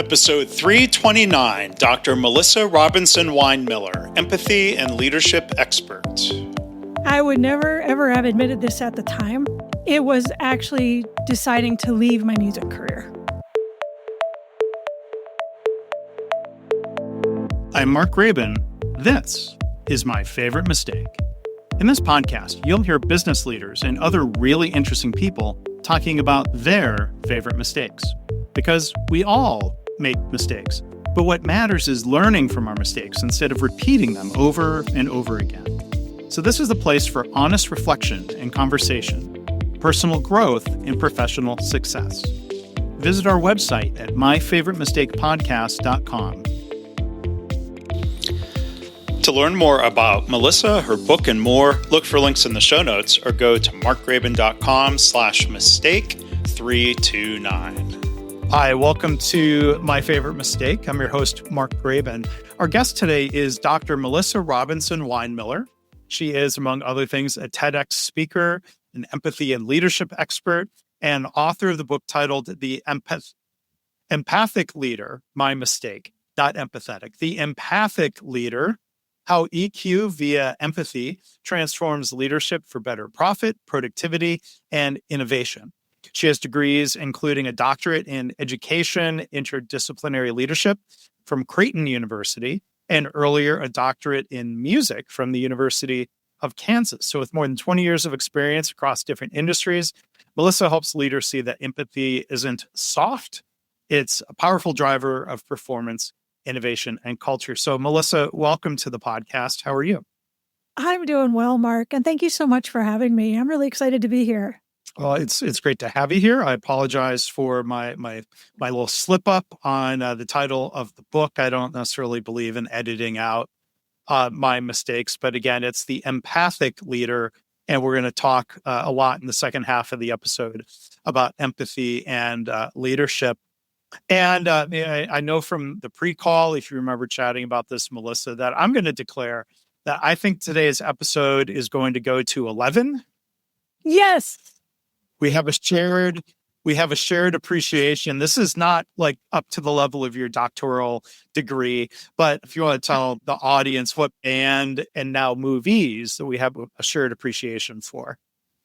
Episode 329, Dr. Melissa Robinson Weinmiller, Empathy and Leadership Expert. I would never, ever have admitted this at the time. It was actually deciding to leave my music career. I'm Mark Graban. This is My Favorite Mistake. In this podcast, you'll hear business leaders and other really interesting people talking about their favorite mistakes. Because we all make mistakes, but what matters is learning from our mistakes instead of repeating them over and over again. So this is the place for honest reflection and conversation, personal growth and professional success. Visit our website at myfavoritemistakepodcast.com. To learn more about Melissa, her book, and more, look for links in the show notes or go to markgraban.com/mistake329. Hi, welcome to My Favorite Mistake. I'm your host, Mark Graban. Our guest today is Dr. Melissa Robinson Weinmiller. She is, among other things, a TEDx speaker, an empathy and leadership expert, and author of the book titled The Empathic Leader, My Mistake, not Empathetic. The Empathic Leader, How EQ via Empathy Transforms Leadership for Better Profit, Productivity, and Innovation. She has degrees including a doctorate in education, interdisciplinary leadership from Creighton University, and earlier a doctorate in music from the University of Kansas. So with more than 20 years of experience across different industries, Melissa helps leaders see that empathy isn't soft. It's a powerful driver of performance, innovation, and culture. So Melissa, welcome to the podcast. How are you? I'm doing well, Mark, and thank you so much for having me. I'm really excited to be here. Well, it's great to have you here. I apologize for my little slip up on the title of the book. I don't necessarily believe in editing out my mistakes, but again, it's The Empathic Leader, and we're going to talk a lot in the second half of the episode about empathy and leadership. And I know from the pre-call, if you remember chatting about this, Melissa, that I'm going to declare that I think today's episode is going to go to 11. Yes. We have a shared appreciation. This is not like up to the level of your doctoral degree, but if you want to tell the audience what band and now movies that we have a shared appreciation for.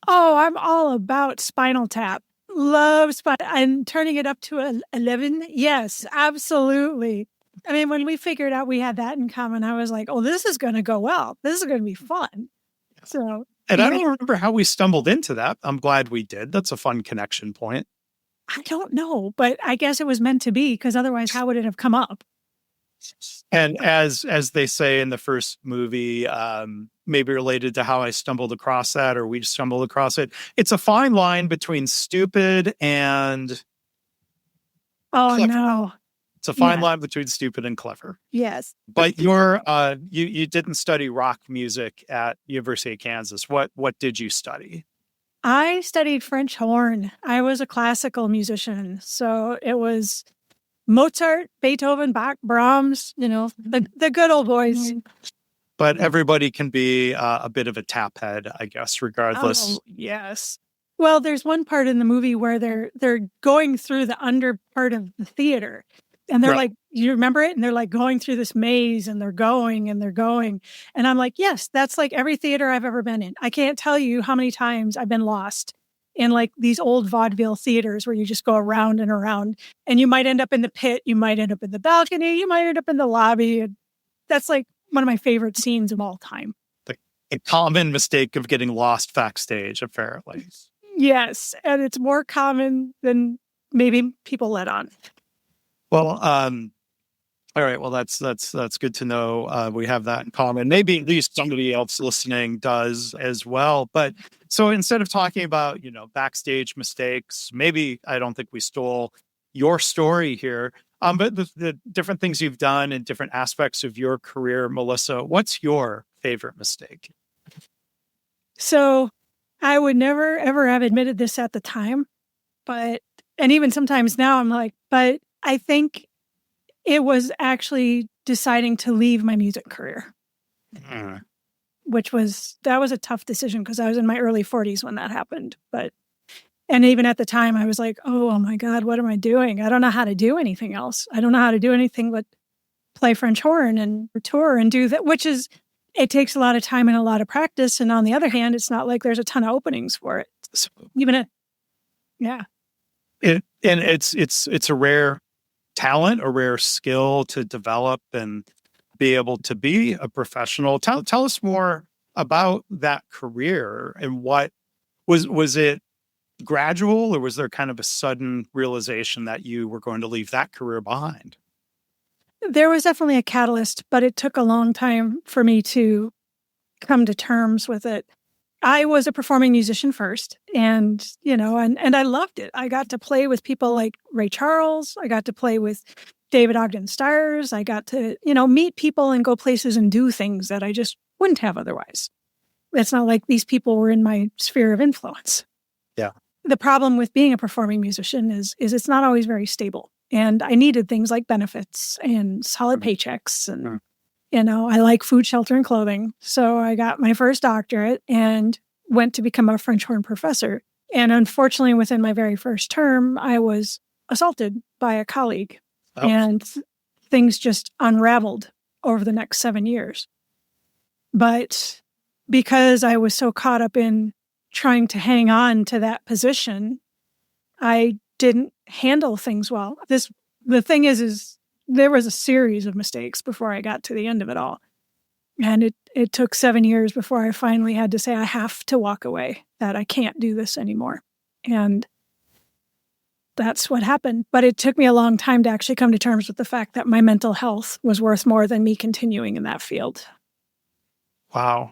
Oh, I'm all about Spinal Tap. Love I'm turning it up to 11. Yes, absolutely. I mean, when we figured out we had that in common, I was like, oh, this is going to go well. This is going to be fun. So. And I don't remember how we stumbled into that. I'm glad we did. That's a fun connection point. I don't know, but I guess it was meant to be, because otherwise, how would it have come up? And as they say in the first movie, maybe related to how I stumbled across that, or we stumbled across it, it's a fine line between stupid and clever. No. It's a fine line between stupid and clever. Yes. But you didn't study rock music at University of Kansas. What did you study? I studied French horn. I was a classical musician. So it was Mozart, Beethoven, Bach, Brahms, the good old boys. But everybody can be a bit of a tap head, I guess, regardless. Oh, yes. Well, there's one part in the movie where they're going through the under part of the theater. And they're like, you remember it? And they're like going through this maze and they're going. And I'm like, yes, that's like every theater I've ever been in. I can't tell you how many times I've been lost in like these old vaudeville theaters where you just go around and around, and you might end up in the pit. You might end up in the balcony. You might end up in the lobby. And that's like one of my favorite scenes of all time. A common mistake of getting lost backstage, apparently. Yes. And it's more common than maybe people let on. Well, all right. Well, that's good to know. We have that in common. Maybe at least somebody else listening does as well. But so instead of talking about, backstage mistakes, maybe I don't think we stole your story here. But the different things you've done in different aspects of your career, Melissa, what's your favorite mistake? So I would never, ever have admitted this at the time, and even sometimes now I'm like, but I think it was actually deciding to leave my music career, that was a tough decision because I was in my early 40s when that happened. But And even at the time, I was like, oh my God, what am I doing? I don't know how to do anything else. I don't know how to do anything but play French horn and tour and do that, it takes a lot of time and a lot of practice. And on the other hand, it's not like there's a ton of openings for it. So Yeah. it's a rare talent, a rare skill to develop and be able to be a professional. Tell us more about that career and what was it gradual, or was there kind of a sudden realization that you were going to leave that career behind? There was definitely a catalyst, but it took a long time for me to come to terms with it. I was a performing musician first, and I loved it. I got to play with people like Ray Charles. I got to play with David Ogden Stiers. I got to, meet people and go places and do things that I just wouldn't have otherwise. It's not like these people were in my sphere of influence. Yeah. The problem with being a performing musician is it's not always very stable. And I needed things like benefits and solid paychecks. And, I like food, shelter, and clothing. So I got my first doctorate and went to become a French horn professor. And unfortunately, within my very first term, I was assaulted by a colleague. Oh. And things just unraveled over the next 7 years. But because I was so caught up in trying to hang on to that position, I didn't handle things well. The thing is there was a series of mistakes before I got to the end of it all. And it took 7 years before I finally had to say, I have to walk away, that I can't do this anymore. And that's what happened. But it took me a long time to actually come to terms with the fact that my mental health was worth more than me continuing in that field. Wow.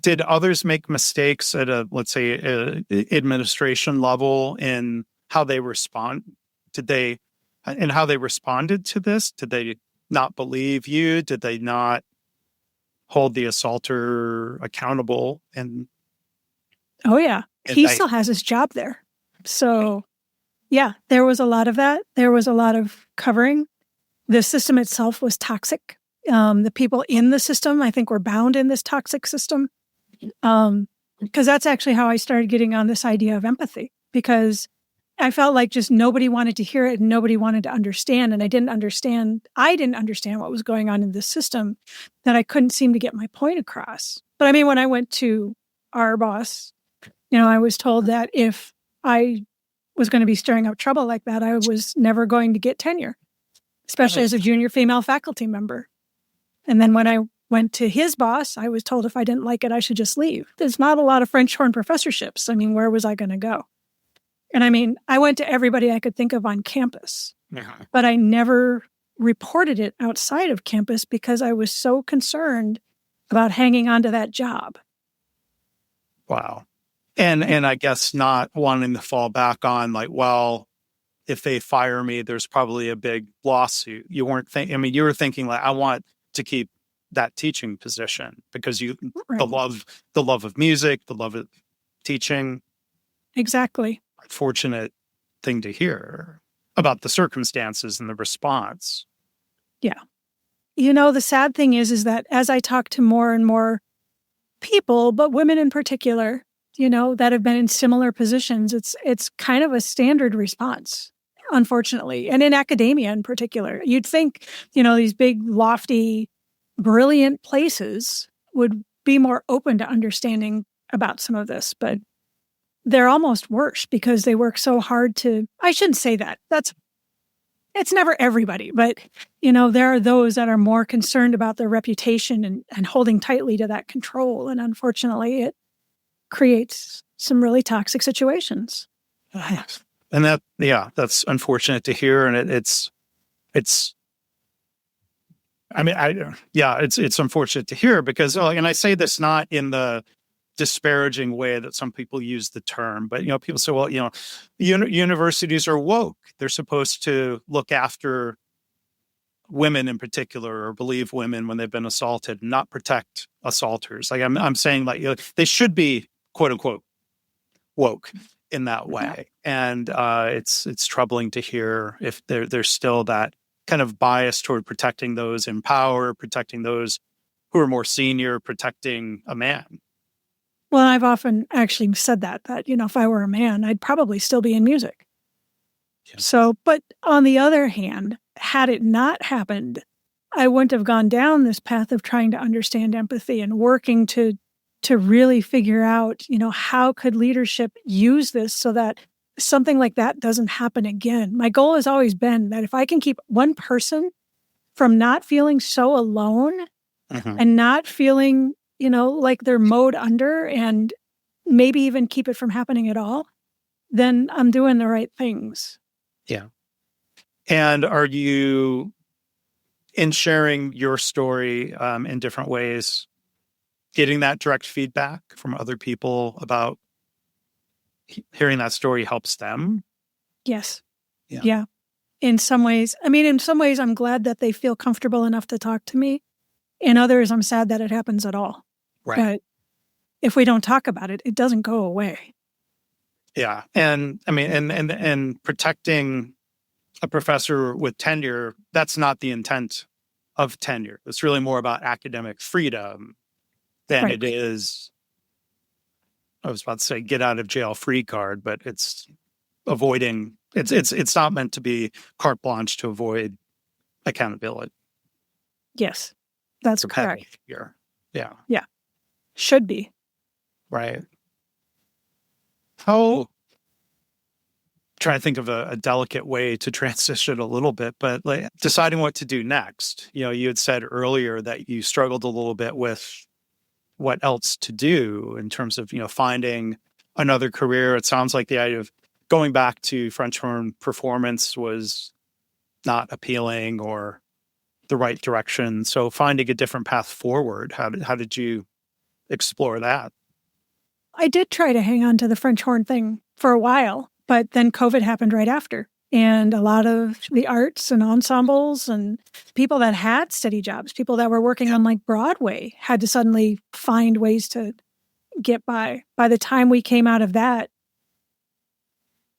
Did others make mistakes at let's say, administration level in how they respond? How they responded to this? Did they not believe you? Did they not hold the assaulter accountable? Oh yeah, he still has his job there. So yeah, there was a lot of that. There was a lot of covering. The system itself was toxic. The people in the system, I think, were bound in this toxic system. Because that's actually how I started getting on this idea of empathy, because I felt like just nobody wanted to hear it and nobody wanted to understand. And I didn't understand what was going on in this system, that I couldn't seem to get my point across. But I mean, when I went to our boss, I was told that if I was going to be stirring up trouble like that, I was never going to get tenure, especially as a junior female faculty member. And then when I went to his boss, I was told if I didn't like it, I should just leave. There's not a lot of French horn professorships. I mean, where was I going to go? And I mean, I went to everybody I could think of on campus, but I never reported it outside of campus because I was so concerned about hanging on to that job. Wow. And I guess not wanting to fall back on like, well, if they fire me, there's probably a big lawsuit. You weren't you were thinking like, I want to keep that teaching position because Right. the love of music, the love of teaching. Exactly. Unfortunate thing to hear about the circumstances and the response. Yeah. The sad thing is that as I talk to more and more people, but women in particular, that have been in similar positions, it's kind of a standard response, unfortunately. And in academia in particular, you'd think, these big, lofty, brilliant places would be more open to understanding about some of this, but they're almost worse because they work so hard I shouldn't say that. It's never everybody, but, there are those that are more concerned about their reputation and holding tightly to that control. And unfortunately, it creates some really toxic situations. And that's unfortunate to hear. And it's unfortunate to hear because, and I say this not in the disparaging way that some people use the term, but, people say, well, universities are woke. They're supposed to look after women in particular, or believe women when they've been assaulted, not protect assaulters. Like I'm saying, like, they should be quote unquote woke in that way. And it's troubling to hear if there's still that kind of bias toward protecting those in power, protecting those who are more senior, protecting a man. Well, I've often actually said that, if I were a man, I'd probably still be in music. Yeah. So, but on the other hand, had it not happened, I wouldn't have gone down this path of trying to understand empathy and working to really figure out, how could leadership use this so that something like that doesn't happen again. My goal has always been that if I can keep one person from not feeling so alone and not feeling, like they're mowed under and maybe even keep it from happening at all, then I'm doing the right things. Yeah. And are you, in sharing your story in different ways, getting that direct feedback from other people about hearing that story helps them? Yes. Yeah. Yeah. In some ways, I'm glad that they feel comfortable enough to talk to me. In others, I'm sad that it happens at all. Right. But if we don't talk about it, it doesn't go away. Yeah. And and protecting a professor with tenure, that's not the intent of tenure. It's really more about academic freedom than Right. it is, I was about to say, get out of jail free card, but it's avoiding, it's not meant to be carte blanche to avoid accountability. Yes, that's correct. Here. Yeah. Yeah. Should be. Right. How, trying to think of a delicate way to transition a little bit, but like deciding what to do next. You had said earlier that you struggled a little bit with what else to do in terms of, finding another career. It sounds like the idea of going back to French horn performance was not appealing or the right direction. So finding a different path forward, how did you explore that? I did try to hang on to the French horn thing for a while, but then COVID happened right after. And a lot of the arts and ensembles and people that had steady jobs, people that were working on like Broadway, had to suddenly find ways to get by. By the time we came out of that,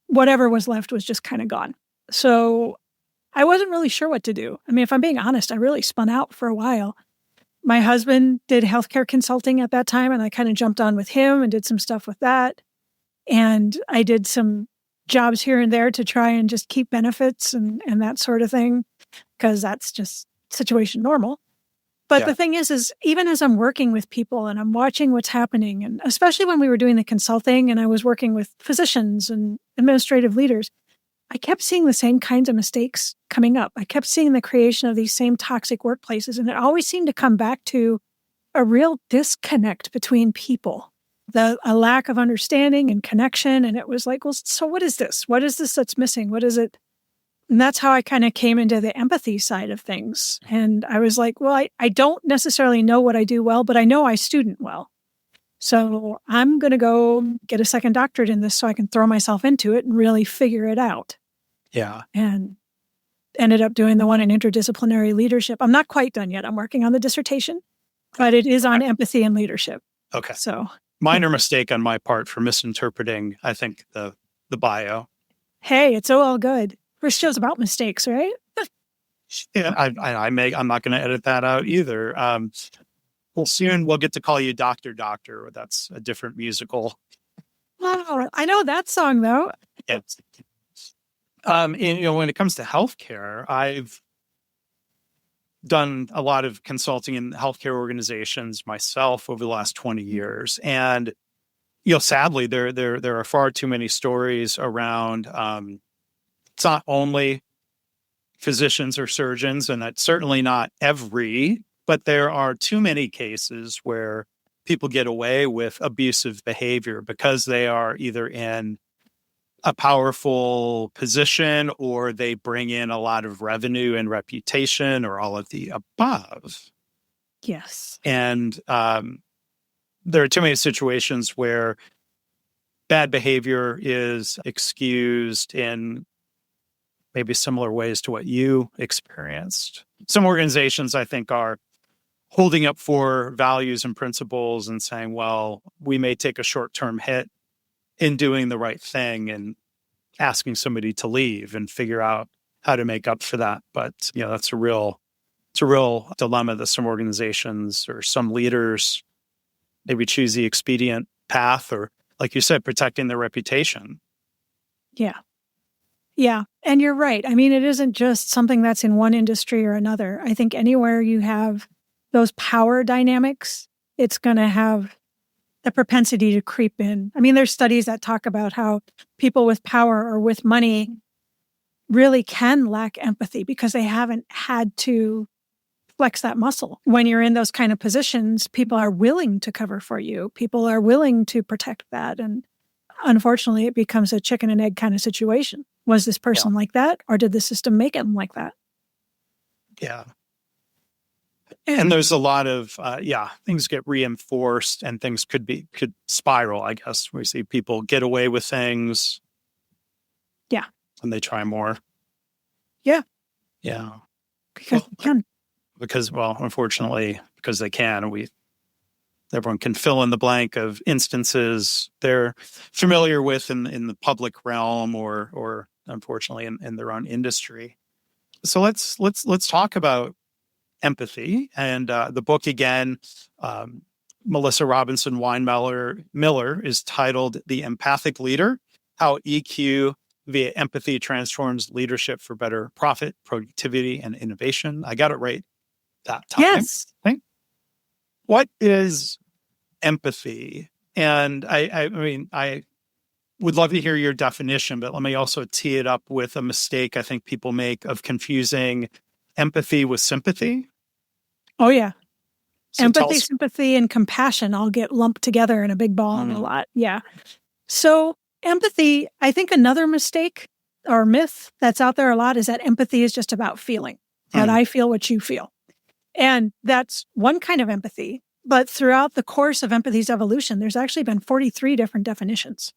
whatever was left was just kind of gone. So I wasn't really sure what to do. If I'm being honest, I really spun out for a while. My husband did healthcare consulting at that time, and I kind of jumped on with him and did some stuff with that. And I did some jobs here and there to try and just keep benefits and that sort of thing, because that's just situation normal. But the thing is even as I'm working with people and I'm watching what's happening, and especially when we were doing the consulting and I was working with physicians and administrative leaders, I kept seeing the same kinds of mistakes coming up. I kept seeing the creation of these same toxic workplaces, and it always seemed to come back to a real disconnect between people, a lack of understanding and connection. And it was like, well, so what is this? What is this that's missing? What is it? And that's how I kind of came into the empathy side of things. And I was like, well, I don't necessarily know what I do well, but I know I student well. So I'm going to go get a second doctorate in this so I can throw myself into it and really figure it out. Yeah. And ended up doing the one in interdisciplinary leadership. I'm not quite done yet. I'm working on the dissertation, but it is on empathy and leadership. Okay. So minor mistake on my part for misinterpreting, I think, the bio. Hey, it's all good. First show's about mistakes, right? Yeah, I'm not going to edit that out either. Well, soon we'll get to call you Dr. Doctor. That's a different musical. Wow, I know that song though. Yes. And, when it comes to healthcare, I've done a lot of consulting in healthcare organizations myself over the last 20 years. And, sadly, there are far too many stories around, it's not only physicians or surgeons, and that's certainly not every, but there are too many cases where people get away with abusive behavior because they are either in a powerful position or they bring in a lot of revenue and reputation or all of the above. Yes. And there are too many situations where bad behavior is excused in maybe similar ways to what you experienced. Some organizations, I think, are holding up for values and principles and saying, well, we may take a short-term hit in doing the right thing and asking somebody to leave and figure out how to make up for that. But, that's a real dilemma that some organizations or some leaders maybe choose the expedient path, or like you said, protecting their reputation. Yeah. Yeah. And you're right. I mean, it isn't just something that's in one industry or another. I think anywhere you have those power dynamics, it's going to have the propensity to creep in. I mean, there's studies that talk about how people with power or with money really can lack empathy because they haven't had to flex that muscle. When you're in those kind of positions, people are willing to cover for you. People are willing to protect that. And unfortunately, it becomes a chicken and egg kind of situation. Was this person like that, or did the system make them like that? Yeah. And there's a lot of, things get reinforced and things could spiral, I guess. We see people get away with things. Yeah. And they try more. Yeah. Yeah. Because they can. Unfortunately, because they can, everyone can fill in the blank of instances they're familiar with in the public realm or unfortunately in their own industry. So let's talk about empathy and the book again. Melissa Robinson Miller is titled "The Empathic Leader: How EQ via Empathy Transforms Leadership for Better Profit, Productivity, and Innovation." I got it right that time. Yes. Okay. What is empathy? And I mean, I would love to hear your definition, but let me also tee it up with a mistake I think people make of confusing empathy with sympathy. Oh, yeah. So Empathy, sympathy, and compassion all get lumped together in a big ball a lot. Yeah. So empathy, I think another mistake or myth that's out there a lot is that empathy is just about feeling, that I feel what you feel. And that's one kind of empathy. But throughout the course of empathy's evolution, there's actually been 43 different definitions.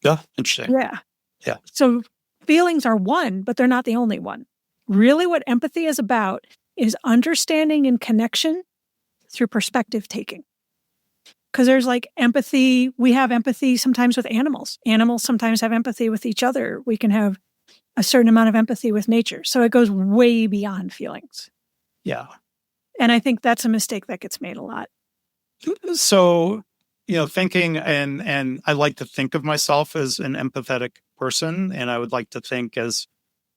Yeah, interesting. Yeah. Yeah. So feelings are one, but they're not the only one. Really what empathy is about is understanding and connection through perspective taking. Because there's like empathy, we have empathy sometimes with animals. Animals sometimes have empathy with each other. We can have a certain amount of empathy with nature. So it goes way beyond feelings. Yeah. And I think that's a mistake that gets made a lot. So, thinking and I like to think of myself as an empathetic person, and I would like to think as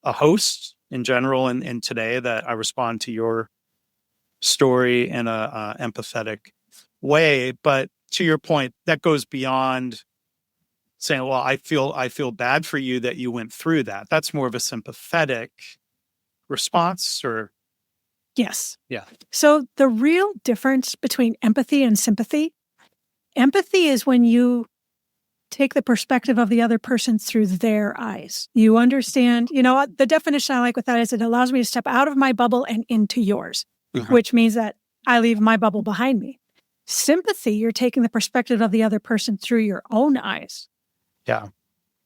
a host in general and today that I respond to your story in a empathetic way. But to your point, that goes beyond saying, well, I feel bad for you that you went through that. That's more of a sympathetic response, or Yes. Yeah. So the real difference between empathy and sympathy is when you take the perspective of the other person through their eyes. You understand, the definition I like with that is it allows me to step out of my bubble and into yours, which means that I leave my bubble behind me. Sympathy, you're taking the perspective of the other person through your own eyes. Yeah.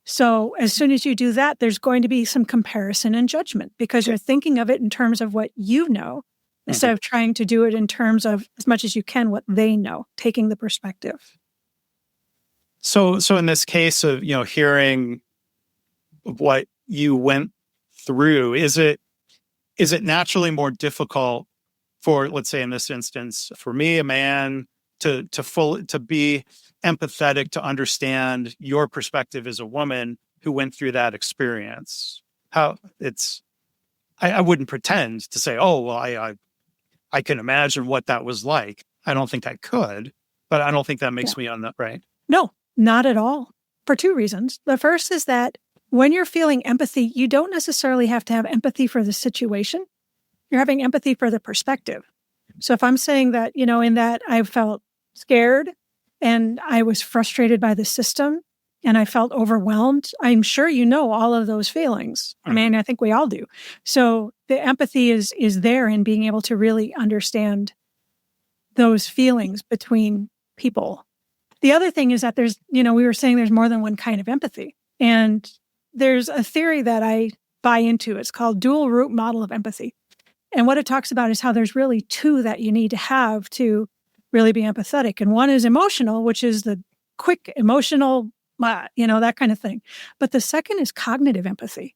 So as soon as you do that, there's going to be some comparison and judgment because you're thinking of it in terms of what you know instead of trying to do it in terms of as much as you can what they know, taking the perspective. So in this case of, hearing what you went through, is it naturally more difficult for, let's say in this instance, for me, a man, to be empathetic, to understand your perspective as a woman who went through that experience? I wouldn't pretend to say, oh, well, I can imagine what that was like. I don't think I could, but I don't think that makes me right. No, not at all. For two reasons. The first is that when you're feeling empathy, you don't necessarily have to have empathy for the situation. You're having empathy for the perspective. So if I'm saying that, in that I felt scared and I was frustrated by the system and I felt overwhelmed, I'm sure all of those feelings. I mean, I think we all do. So the empathy is there in being able to really understand those feelings between people. The other thing is that there's, we were saying there's more than one kind of empathy. And there's a theory that I buy into. It's called dual root model of empathy. And what it talks about is how there's really two that you need to have to really be empathetic. And one is emotional, which is the quick emotional, that kind of thing. But the second is cognitive empathy,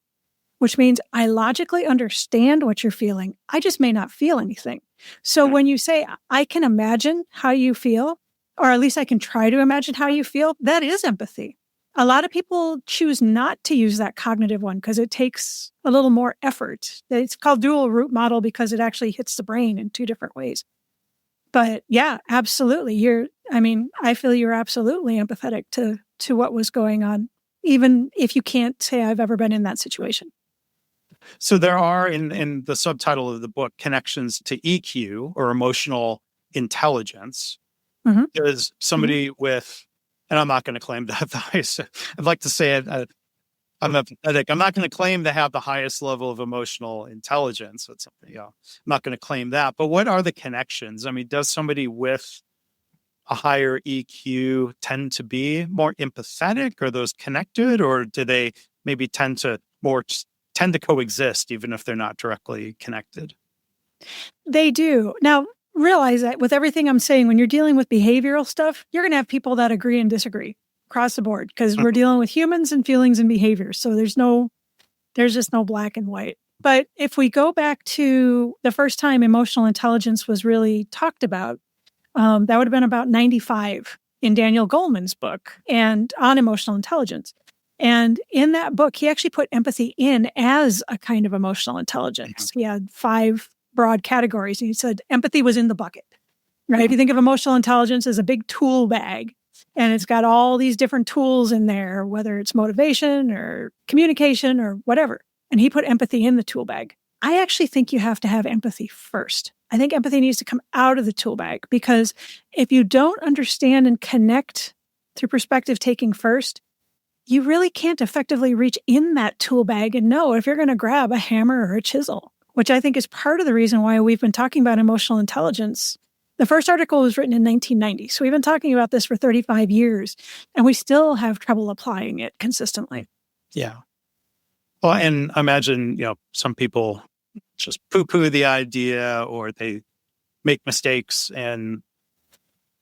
which means I logically understand what you're feeling. I just may not feel anything. So when you say, I can imagine how you feel, or at least I can try to imagine how you feel. That is empathy. A lot of people choose not to use that cognitive one because it takes a little more effort. It's called dual root model because it actually hits the brain in two different ways. But yeah, absolutely. I feel you're absolutely empathetic to what was going on, even if you can't say I've ever been in that situation. So there are in the subtitle of the book connections to EQ or emotional intelligence. Mm-hmm. There's somebody with, and I'm not going to claim to have the highest, I'd like to say it, I'm empathetic. I'm not going to claim to have the highest level of emotional intelligence. That's something, I'm not going to claim that. But what are the connections? I mean, does somebody with a higher EQ tend to be more empathetic? Are those connected, or do they maybe tend to coexist even if they're not directly connected? They do. Now, realize that with everything I'm saying, when you're dealing with behavioral stuff, you're going to have people that agree and disagree across the board because we're dealing with humans and feelings and behaviors. So there's just no black and white. But if we go back to the first time emotional intelligence was really talked about, that would have been about 95 in Daniel Goleman's book and on emotional intelligence. And in that book, he actually put empathy in as a kind of emotional intelligence. He had 5 broad categories. And he said empathy was in the bucket, right? If you think of emotional intelligence as a big tool bag, and it's got all these different tools in there, whether it's motivation or communication or whatever. And he put empathy in the tool bag. I actually think you have to have empathy first. I think empathy needs to come out of the tool bag because if you don't understand and connect through perspective taking first, you really can't effectively reach in that tool bag and know if you're going to grab a hammer or a chisel, which I think is part of the reason why we've been talking about emotional intelligence. The first article was written in 1990. So we've been talking about this for 35 years, and we still have trouble applying it consistently. Yeah. Well, and imagine, some people just poo-poo the idea or they make mistakes in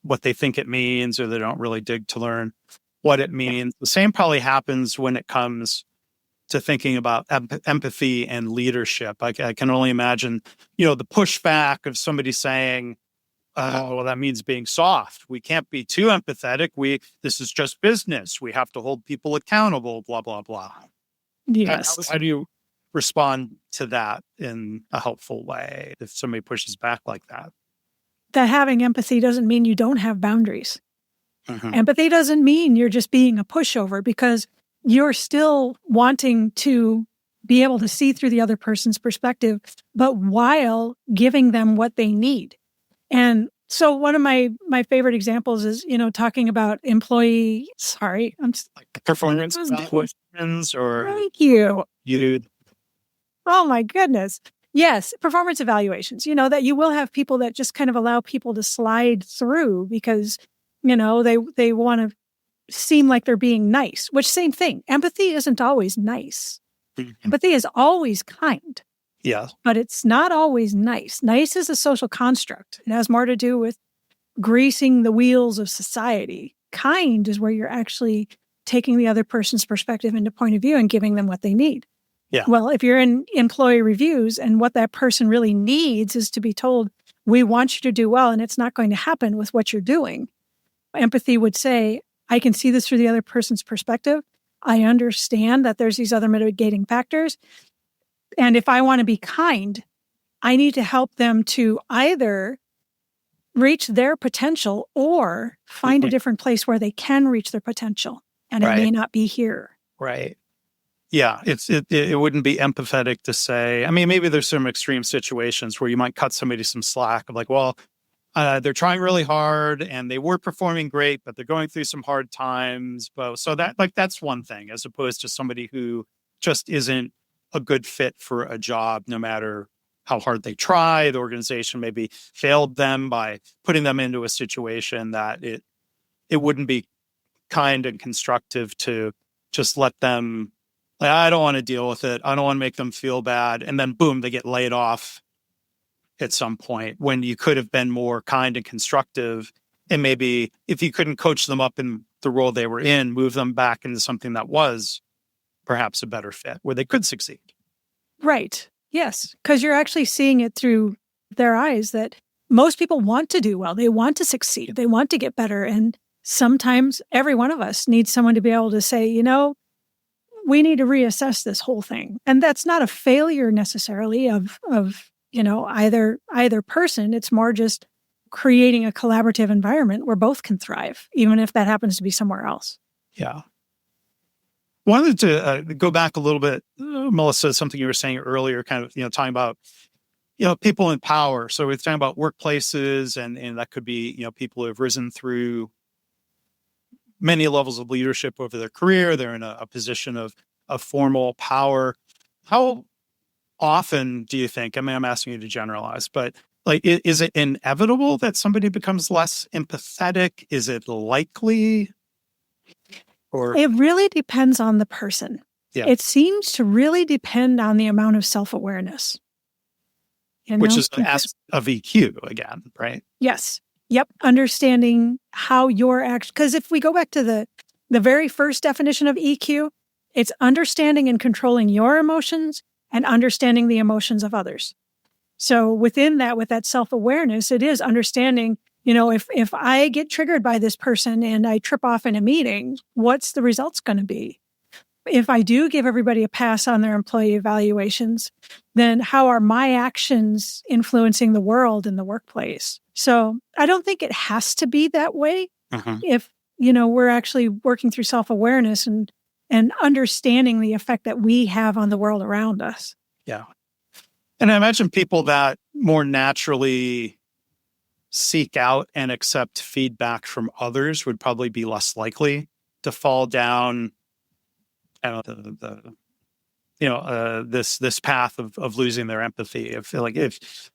what they think it means, or they don't really dig to learn what it means. The same probably happens when it comes to thinking about empathy and leadership. I can only imagine, the pushback of somebody saying, well, that means being soft. We can't be too empathetic. This is just business. We have to hold people accountable, blah, blah, blah. Yes. How do you respond to that in a helpful way if somebody pushes back like that? That having empathy doesn't mean you don't have boundaries. Mm-hmm. Empathy doesn't mean you're just being a pushover because you're still wanting to be able to see through the other person's perspective, but while giving them what they need. And so one of my favorite examples is, talking about employee, like performance evaluations or... Thank you. You. Oh my goodness. Yes, performance evaluations, that you will have people that just kind of allow people to slide through because, they want to seem like they're being nice, which same thing. Empathy isn't always nice. Mm-hmm. Empathy is always kind. Yeah. But it's not always nice. Nice is a social construct. It has more to do with greasing the wheels of society. Kind is where you're actually taking the other person's perspective into point of view and giving them what they need. Yeah. Well, if you're in employee reviews and what that person really needs is to be told, we want you to do well, and it's not going to happen with what you're doing. Empathy would say, I can see this through the other person's perspective. I understand that there's these other mitigating factors. And if I want to be kind, I need to help them to either reach their potential or find a different place where they can reach their potential. And it may not be here. Right. Yeah. It wouldn't be empathetic to say, I mean, maybe there's some extreme situations where you might cut somebody some slack of like, well, they're trying really hard and they were performing great, but they're going through some hard times. But so that's one thing, as opposed to somebody who just isn't a good fit for a job, no matter how hard they try. The organization maybe failed them by putting them into a situation that it wouldn't be kind and constructive to just let them, like, I don't want to deal with it. I don't want to make them feel bad. And then boom, they get laid off at some point when you could have been more kind and constructive. And maybe if you couldn't coach them up in the role they were in, move them back into something that was perhaps a better fit where they could succeed. Right. Yes. Because you're actually seeing it through their eyes that most people want to do well. They want to succeed. They want to get better. And sometimes every one of us needs someone to be able to say, we need to reassess this whole thing. And that's not a failure necessarily of either person. It's more just creating a collaborative environment where both can thrive, even if that happens to be somewhere else. Yeah. Wanted to go back a little bit, Melissa, something you were saying earlier, kind of, talking about, people in power. So we're talking about workplaces, and that could be, people who have risen through many levels of leadership over their career. They're in a position of formal power. How often do you think, I'm asking you to generalize, but is it inevitable that somebody becomes less empathetic? Is it likely? Or it really depends on the person. Yeah. It seems to really depend on the amount of self-awareness. Which is an aspect of EQ again, right? Yes. Yep. Understanding how your action, because if we go back to the very first definition of EQ, it's understanding and controlling your emotions and understanding the emotions of others. So within that, with that self-awareness, it is understanding, if I get triggered by this person and I trip off in a meeting, what's the results going to be? If I do give everybody a pass on their employee evaluations, then how are my actions influencing the world in the workplace? So I don't think it has to be that way. If, we're actually working through self-awareness and understanding the effect that we have on the world around us. Yeah. And I imagine people that more naturally seek out and accept feedback from others would probably be less likely to fall down this path of losing their empathy. I feel like if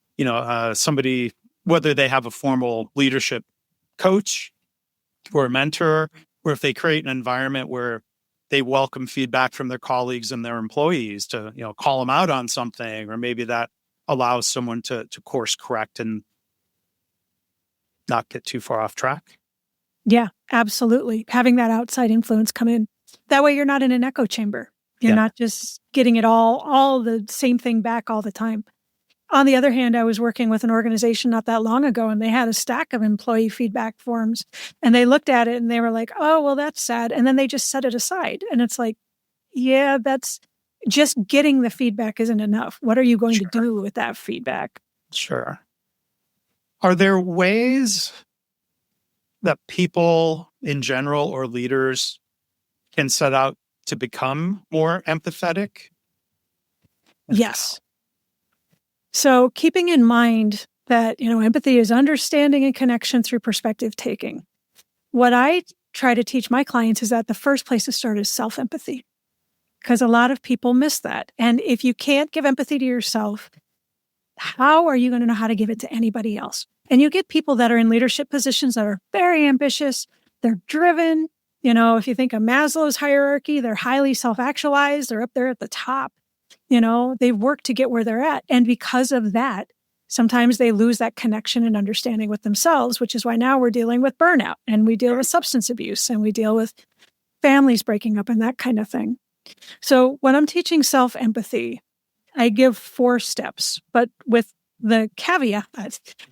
somebody, whether they have a formal leadership coach or a mentor, or if they create an environment where they welcome feedback from their colleagues and their employees to call them out on something, or maybe that allows someone to course correct and not get too far off track. Yeah, absolutely. Having that outside influence come in. That way you're not in an echo chamber. You're not just getting it all the same thing back all the time. On the other hand, I was working with an organization not that long ago, and they had a stack of employee feedback forms, and they looked at it and they were like, oh, well, that's sad. And then they just set it aside. And it's like, yeah, that's just getting the feedback isn't enough. What are you going to do with that feedback? Sure. Are there ways that people in general or leaders can set out to become more empathetic? Yes. So keeping in mind that, empathy is understanding and connection through perspective taking. What I try to teach my clients is that the first place to start is self-empathy, because a lot of people miss that. And if you can't give empathy to yourself, how are you going to know how to give it to anybody else? And you get people that are in leadership positions that are very ambitious. They're driven. If you think of Maslow's hierarchy, they're highly self-actualized. They're up there at the top. They've worked to get where they're at. And because of that, sometimes they lose that connection and understanding with themselves, which is why now we're dealing with burnout, and we deal with substance abuse, and we deal with families breaking up and that kind of thing. So when I'm teaching self-empathy, I give 4 steps, but with the caveat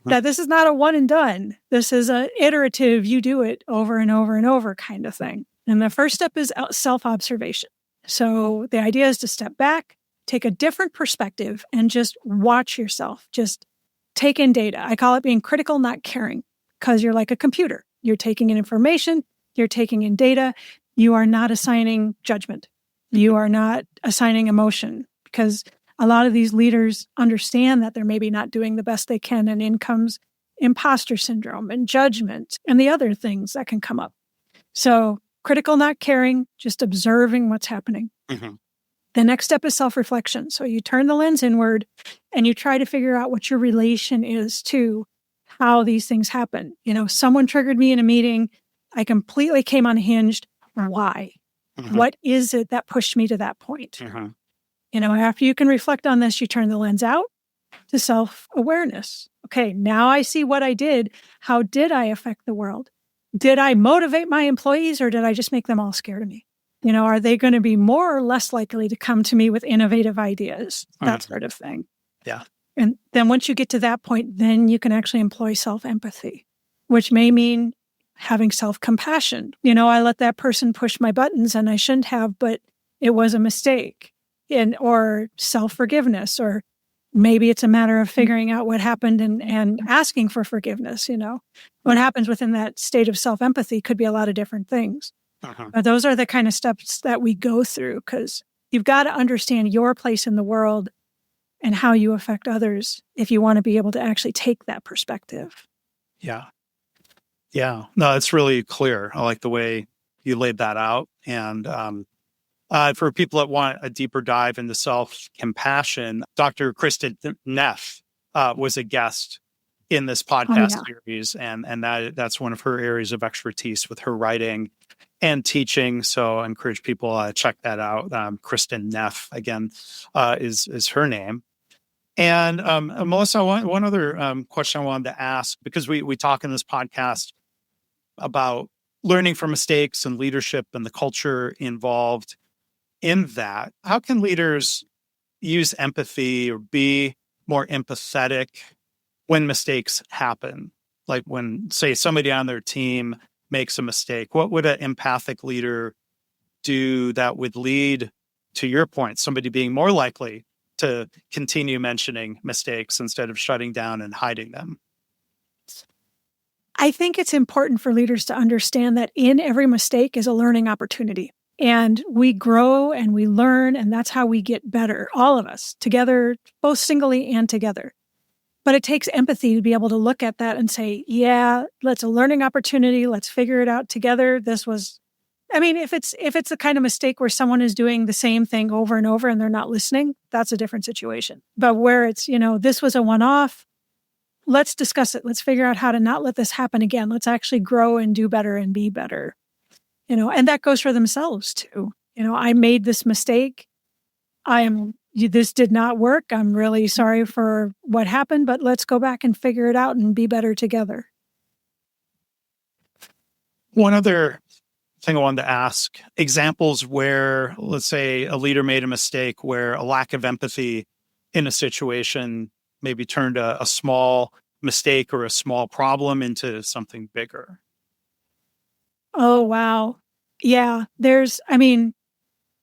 that this is not a one and done. This is an iterative, you do it over and over and over kind of thing. And the first step is self-observation. So the idea is to step back, take a different perspective, and just watch yourself. Just take in data. I call it being critical, not caring, because you're like a computer. You're taking in information, you're taking in data. You are not assigning judgment. You are not assigning emotion, because a lot of these leaders understand that they're maybe not doing the best they can, and in comes imposter syndrome and judgment and the other things that can come up. So critical, not caring, just observing what's happening. Mm-hmm. The next step is self-reflection. So you turn the lens inward and you try to figure out what your relation is to how these things happen. Someone triggered me in a meeting. I completely came unhinged. Why? Mm-hmm. What is it that pushed me to that point? Mm-hmm. After you can reflect on this, you turn the lens out to self-awareness. Okay, now I see what I did. How did I affect the world? Did I motivate my employees, or did I just make them all scared of me? Are they going to be more or less likely to come to me with innovative ideas? That sort of thing. Yeah. And then once you get to that point, then you can actually employ self-empathy, which may mean having self-compassion. I let that person push my buttons and I shouldn't have, but it was a mistake. Or self-forgiveness, or maybe it's a matter of figuring out what happened and asking for forgiveness. What happens within that state of self-empathy could be a lot of different things. But those are the kind of steps that we go through, because you've got to understand your place in the world and how you affect others if you want to be able to actually take that perspective. Yeah. Yeah. No, it's really clear. I like the way you laid that out. And for people that want a deeper dive into self-compassion, Dr. Kristen Neff was a guest in this podcast series, and that's one of her areas of expertise with her writing and teaching. So I encourage people to check that out. Kristen Neff, again, is her name. And Melissa, one other question I wanted to ask, because we talk in this podcast about learning from mistakes and leadership and the culture involved in that. How can leaders use empathy or be more empathetic when mistakes happen? Like when, say, somebody on their team makes a mistake, what would an empathic leader do that would lead, to your point, somebody being more likely to continue mentioning mistakes instead of shutting down and hiding them? I think it's important for leaders to understand that in every mistake is a learning opportunity. And we grow and we learn, and that's how we get better, all of us, together, both singly and together. But it takes empathy to be able to look at that and say, yeah, that's a learning opportunity. Let's figure it out together. If it's the kind of mistake where someone is doing the same thing over and over and they're not listening, that's a different situation. But where it's, this was a one-off, let's discuss it. Let's figure out how to not let this happen again. Let's actually grow and do better and be better. And that goes for themselves too. I made this mistake. This did not work. I'm really sorry for what happened, but let's go back and figure it out and be better together. One other thing I wanted to ask, examples where, let's say, a leader made a mistake where a lack of empathy in a situation maybe turned a small mistake or a small problem into something bigger. Oh, wow. Yeah.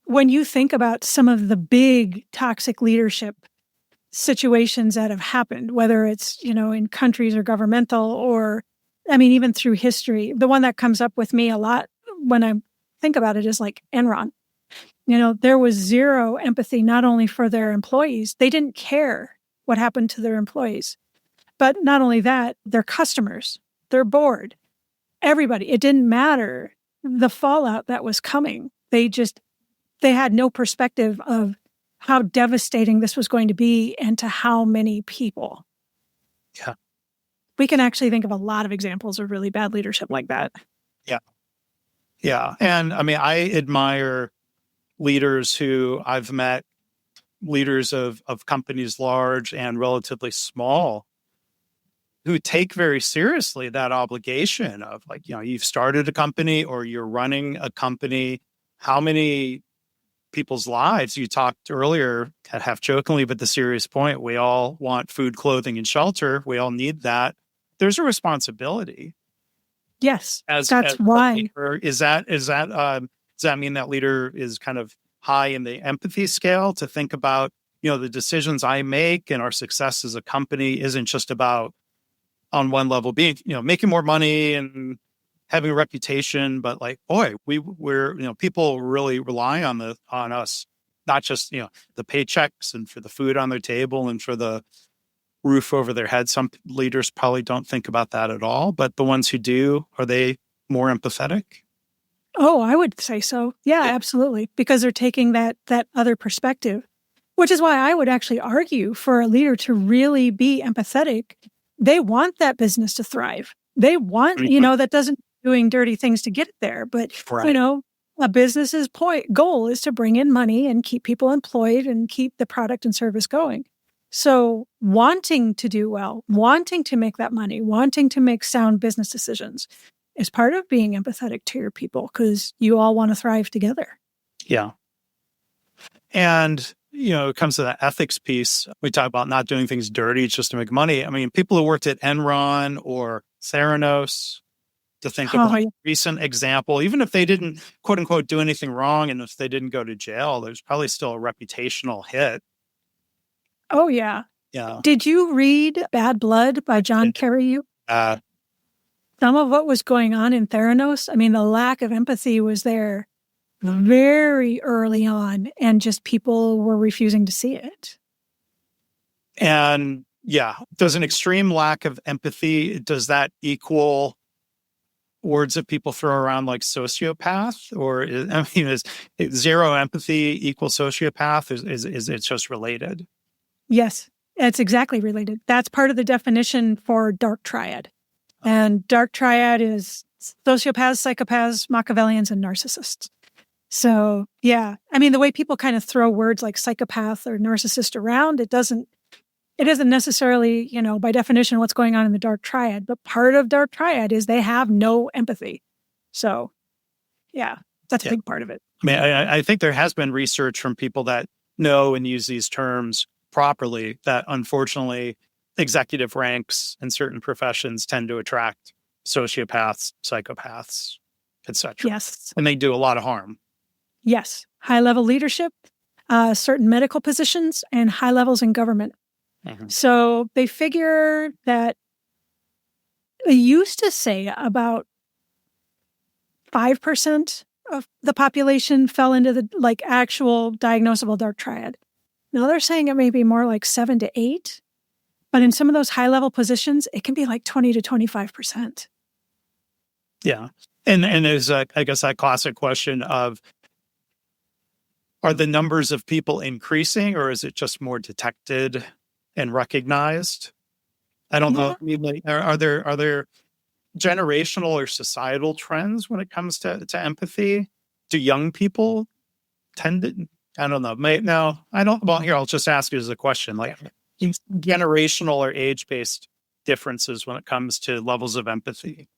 When you think about some of the big toxic leadership situations that have happened, whether it's, in countries or governmental or, even through history, the one that comes up with me a lot when I think about it is like Enron. There was zero empathy, not only for their employees, they didn't care what happened to their employees, but not only that, their customers, their board, everybody. It didn't matter the fallout that was coming. They had no perspective of how devastating this was going to be and to how many people. Yeah. We can actually think of a lot of examples of really bad leadership like that. Yeah. Yeah. And I admire leaders who I've met, leaders of companies large and relatively small, who take very seriously that obligation of you've started a company or you're running a company. How many people's lives? You talked earlier, half jokingly, but the serious point, we all want food, clothing, and shelter. We all need that. There's a responsibility. Yes, that's why. Does that mean that leader is kind of high in the empathy scale to think about, the decisions I make and our success as a company isn't just about, on one level, being, making more money and having a reputation, but we're people really rely on us, not just, the paychecks and for the food on their table and for the roof over their head. Some leaders probably don't think about that at all, but the ones who do, are they more empathetic? Oh, I would say so. Yeah, absolutely. Because they're taking that other perspective, which is why I would actually argue for a leader to really be empathetic. They want that business to thrive. They want, that doesn't doing dirty things to get it there. But, right. A business's goal is to bring in money and keep people employed and keep the product and service going. So wanting to do well, wanting to make that money, wanting to make sound business decisions is part of being empathetic to your people, because you all want to thrive together. Yeah. And, it comes to that ethics piece, we talk about not doing things dirty just to make money. I mean, people who worked at Enron or Theranos, to think of a recent example, even if they didn't, quote unquote, do anything wrong, and if they didn't go to jail, there's probably still a reputational hit. Oh, yeah. Yeah. Did you read Bad Blood by John Carreyrou? Some of what was going on in Theranos, I mean, the lack of empathy was there very early on, and just people were refusing to see it. And yeah, does an extreme lack of empathy, does that equal words that people throw around like sociopath? Or is zero empathy equal sociopath? Is it just related? Yes, it's exactly related. That's part of the definition for dark triad. And dark triad is sociopaths, psychopaths, Machiavellians, and narcissists. So, yeah, I mean, the way people kind of throw words like psychopath or narcissist around, it doesn't necessarily, by definition, what's going on in the dark triad. But part of dark triad is they have no empathy. So, yeah, that's a big part of it. I mean, I think there has been research from people that know and use these terms properly that unfortunately executive ranks in certain professions tend to attract sociopaths, psychopaths, etc. Yes. And they do a lot of harm. Yes. High-level leadership, certain medical positions, and high levels in government. Mm-hmm. So they figure that they used to say about 5% of the population fell into the actual diagnosable dark triad. Now they're saying it may be more like 7 to 8, but in some of those high-level positions, it can be like 20 to 25%. Yeah. And there's, I guess, that classic question of, are the numbers of people increasing, or is it just more detected and recognized? I don't know. I mean, are there generational or societal trends when it comes to empathy? Do young people tend to, I don't know. No, I don't. Well, here, I'll just ask you as a question, like generational or age-based differences when it comes to levels of empathy.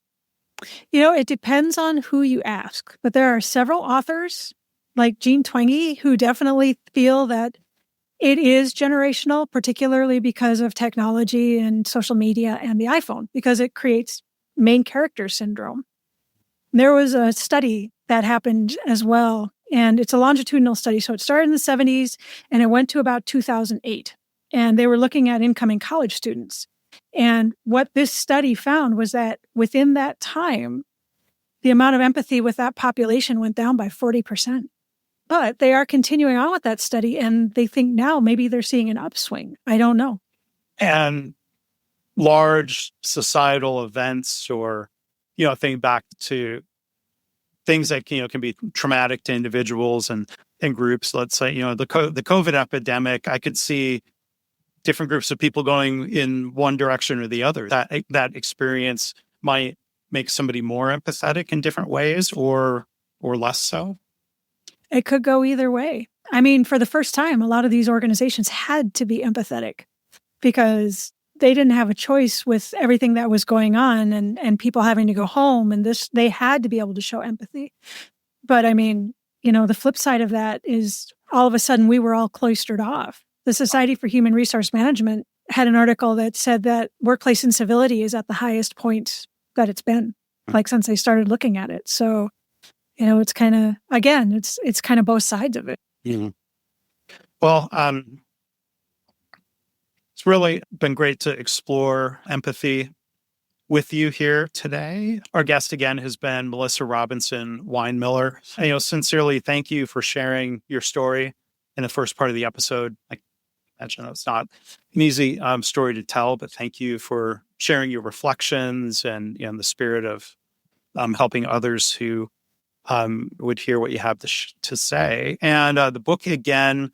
It depends on who you ask, but there are several authors like Jean Twenge who definitely feel that it is generational, particularly because of technology and social media and the iPhone, because it creates main character syndrome. There was a study that happened as well, and it's a longitudinal study. So it started in the 70s and it went to about 2008. And they were looking at incoming college students. And what this study found was that within that time, the amount of empathy with that population went down by 40%. But they are continuing on with that study, and they think now maybe they're seeing an upswing. I don't know. And large societal events, or, think back to things that, can be traumatic to individuals and groups. Let's say, the COVID epidemic, I could see different groups of people going in one direction or the other. That experience might make somebody more empathetic in different ways or less so. It could go either way. I mean, for the first time, a lot of these organizations had to be empathetic because they didn't have a choice with everything that was going on and people having to go home. And they had to be able to show empathy. But I mean, the flip side of that is all of a sudden we were all cloistered off. The Society for Human Resource Management had an article that said that workplace incivility is at the highest point that it's been, since they started looking at it. So, it's kind of, again, it's kind of both sides of it. Mm-hmm. Well, it's really been great to explore empathy with you here today. Our guest again has been Melissa Robinson Weinmiller. Sincerely, thank you for sharing your story in the first part of the episode. I imagine it's not an easy story to tell, but thank you for sharing your reflections and the spirit of helping others who would hear what you have to say. And the book, again,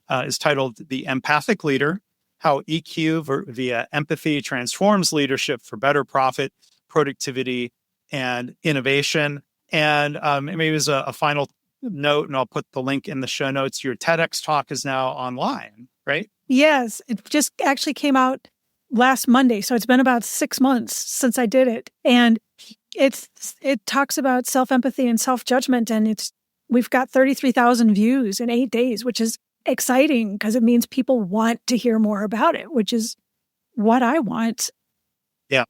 is titled The Empathic Leader, How EQ via Empathy Transforms Leadership for Better Profit, Productivity, and Innovation. And maybe as a final note, and I'll put the link in the show notes, your TEDx talk is now online, right? Yes, it just actually came out last Monday. So it's been about 6 months since I did it. And it talks about self-empathy and self-judgment. And we've got 33,000 views in 8 days, which is exciting because it means people want to hear more about it, which is what I want. Yeah.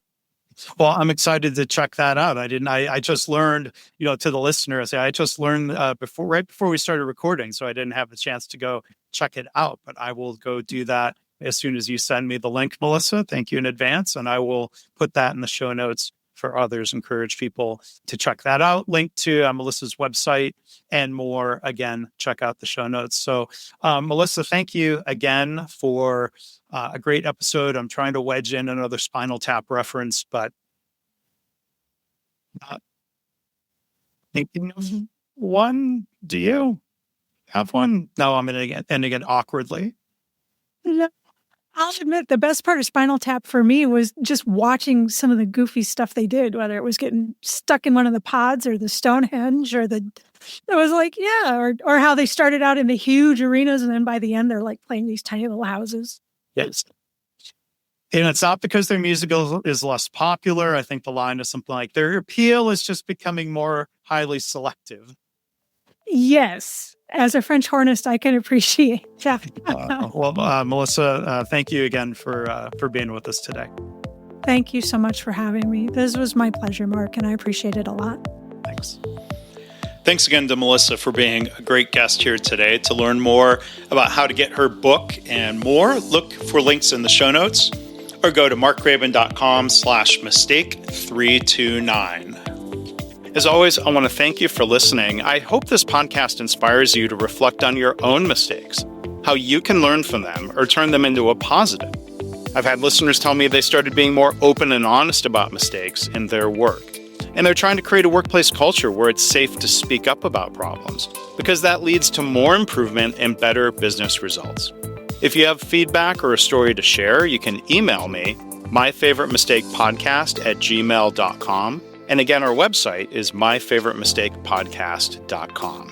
Well, I'm excited to check that out. I just learned, to the listeners, I just learned right before we started recording, so I didn't have the chance to go check it out, but I will go do that as soon as you send me the link, Melissa. Thank you in advance. And I will put that in the show notes for others. Encourage people to check that out. Link to Melissa's website and more. Again, check out the show notes. So, Melissa, thank you again for a great episode. I'm trying to wedge in another Spinal Tap reference, but thinking of one. Do you have one? No, I'm ending it awkwardly. No, I'll admit the best part of Spinal Tap for me was just watching some of the goofy stuff they did, whether it was getting stuck in one of the pods or the Stonehenge it was like, or how they started out in the huge arenas and then by the end they're like playing these tiny little houses. Yes. And it's not because their music is less popular. I think the line is something like their appeal is just becoming more highly selective. Yes. As a French hornist, I can appreciate that. Melissa, thank you again for being with us today. Thank you so much for having me. This was my pleasure, Mark, and I appreciate it a lot. Thanks. Thanks again to Melissa for being a great guest here today. To learn more about how to get her book and more, look for links in the show notes or go to markgraban.com/mistake329. As always, I want to thank you for listening. I hope this podcast inspires you to reflect on your own mistakes, how you can learn from them or turn them into a positive. I've had listeners tell me they started being more open and honest about mistakes in their work. And they're trying to create a workplace culture where it's safe to speak up about problems, because that leads to more improvement and better business results. If you have feedback or a story to share, you can email me, myfavoritemistakepodcast@gmail.com. And again, our website is myfavoritemistakepodcast.com.